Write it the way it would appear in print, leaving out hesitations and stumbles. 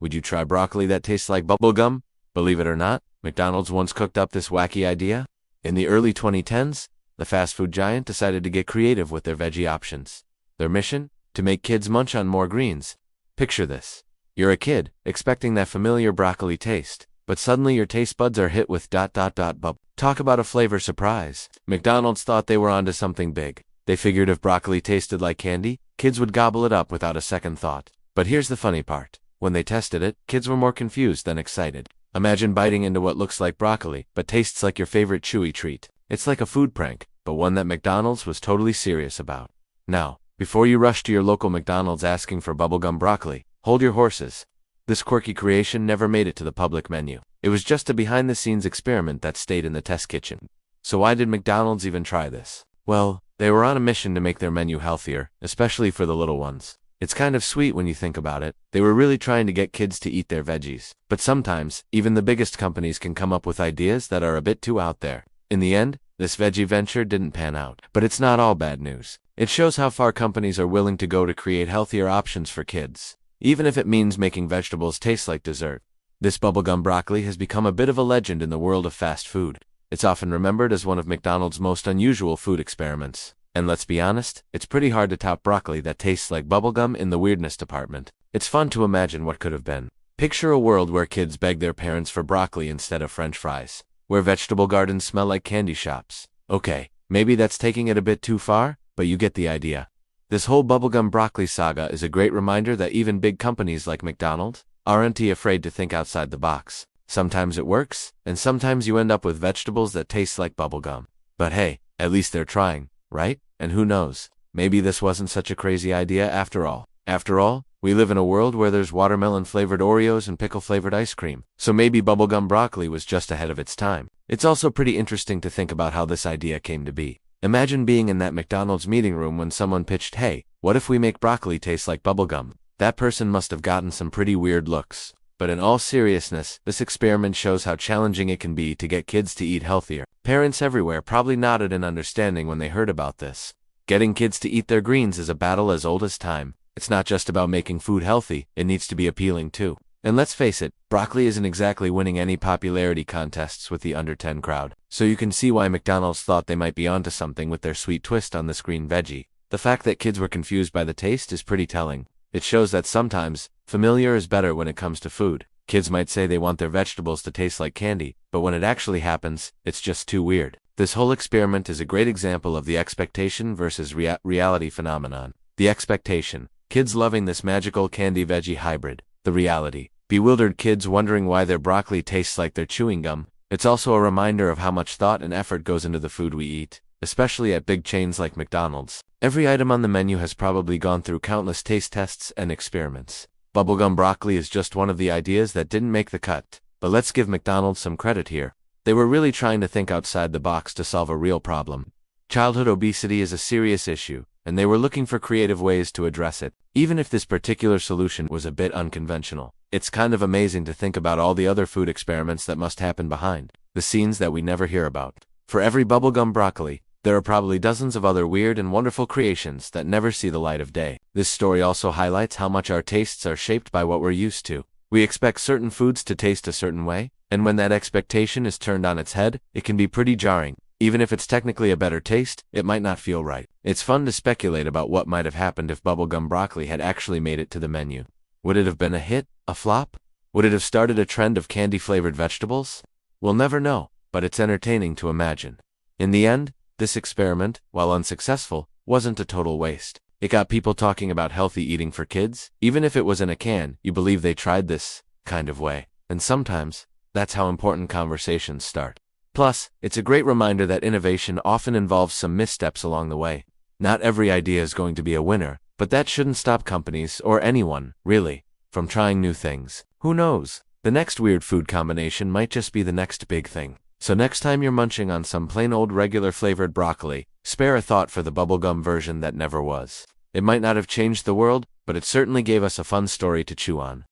Would you try broccoli that tastes like bubblegum? Believe it or not, McDonald's once cooked up this wacky idea. In the early 2010s, the fast food giant decided to get creative with their veggie options. Their mission? To make kids munch on more greens. Picture this. You're a kid, expecting that familiar broccoli taste, but suddenly your taste buds are hit with ... Talk about a flavor surprise. McDonald's thought they were onto something big. They figured if broccoli tasted like candy, kids would gobble it up without a second thought. But here's the funny part. When they tested it, kids were more confused than excited. Imagine biting into what looks like broccoli, but tastes like your favorite chewy treat. It's like a food prank, but one that McDonald's was totally serious about. Now, before you rush to your local McDonald's asking for bubblegum broccoli, hold your horses. This quirky creation never made it to the public menu. It was just a behind-the-scenes experiment that stayed in the test kitchen. So why did McDonald's even try this? Well, they were on a mission to make their menu healthier, especially for the little ones. It's kind of sweet when you think about it. They were really trying to get kids to eat their veggies. But sometimes, even the biggest companies can come up with ideas that are a bit too out there. In the end, this veggie venture didn't pan out. But it's not all bad news. It shows how far companies are willing to go to create healthier options for kids, even if it means making vegetables taste like dessert. This bubblegum broccoli has become a bit of a legend in the world of fast food. It's often remembered as one of McDonald's most unusual food experiments. And let's be honest, it's pretty hard to top broccoli that tastes like bubblegum in the weirdness department. It's fun to imagine what could have been. Picture a world where kids beg their parents for broccoli instead of French fries, where vegetable gardens smell like candy shops. Okay, maybe that's taking it a bit too far, but you get the idea. This whole bubblegum broccoli saga is a great reminder that even big companies like McDonald's aren't afraid to think outside the box. Sometimes it works, and sometimes you end up with vegetables that taste like bubblegum. But hey, at least they're trying, right? And who knows, maybe this wasn't such a crazy idea after all. After all, we live in a world where there's watermelon-flavored Oreos and pickle-flavored ice cream, so maybe bubblegum broccoli was just ahead of its time. It's also pretty interesting to think about how this idea came to be. Imagine being in that McDonald's meeting room when someone pitched, "Hey, what if we make broccoli taste like bubblegum?" That person must have gotten some pretty weird looks. But in all seriousness, this experiment shows how challenging it can be to get kids to eat healthier. Parents everywhere probably nodded in understanding when they heard about this. Getting kids to eat their greens is a battle as old as time. It's not just about making food healthy, it needs to be appealing too. And let's face it, broccoli isn't exactly winning any popularity contests with the under 10 crowd. So you can see why McDonald's thought they might be onto something with their sweet twist on this green veggie. The fact that kids were confused by the taste is pretty telling. It shows that sometimes, familiar is better when it comes to food. Kids might say they want their vegetables to taste like candy, but when it actually happens, it's just too weird. This whole experiment is a great example of the expectation versus reality phenomenon. The expectation, kids loving this magical candy-veggie hybrid. The reality, bewildered kids wondering why their broccoli tastes like they're chewing gum. It's also a reminder of how much thought and effort goes into the food we eat, especially at big chains like McDonald's. Every item on the menu has probably gone through countless taste tests and experiments. Bubblegum broccoli is just one of the ideas that didn't make the cut, but let's give McDonald's some credit here. They were really trying to think outside the box to solve a real problem. Childhood obesity is a serious issue, and they were looking for creative ways to address it, even if this particular solution was a bit unconventional. It's kind of amazing to think about all the other food experiments that must happen behind the scenes that we never hear about. For every bubblegum broccoli, there are probably dozens of other weird and wonderful creations that never see the light of day. This story also highlights how much our tastes are shaped by what we're used to. We expect certain foods to taste a certain way, and when that expectation is turned on its head, it can be pretty jarring. Even if it's technically a better taste, it might not feel right. It's fun to speculate about what might have happened if bubblegum broccoli had actually made it to the menu. Would it have been a hit? A flop? Would it have started a trend of candy-flavored vegetables? We'll never know, but it's entertaining to imagine. In the end, this experiment, while unsuccessful, wasn't a total waste. It got people talking about healthy eating for kids. Even if it was in a can, you believe they tried this kind of way. And sometimes, that's how important conversations start. Plus, it's a great reminder that innovation often involves some missteps along the way. Not every idea is going to be a winner, but that shouldn't stop companies, or anyone, really, from trying new things. Who knows? The next weird food combination might just be the next big thing. So next time you're munching on some plain old regular flavored broccoli, spare a thought for the bubblegum version that never was. It might not have changed the world, but it certainly gave us a fun story to chew on.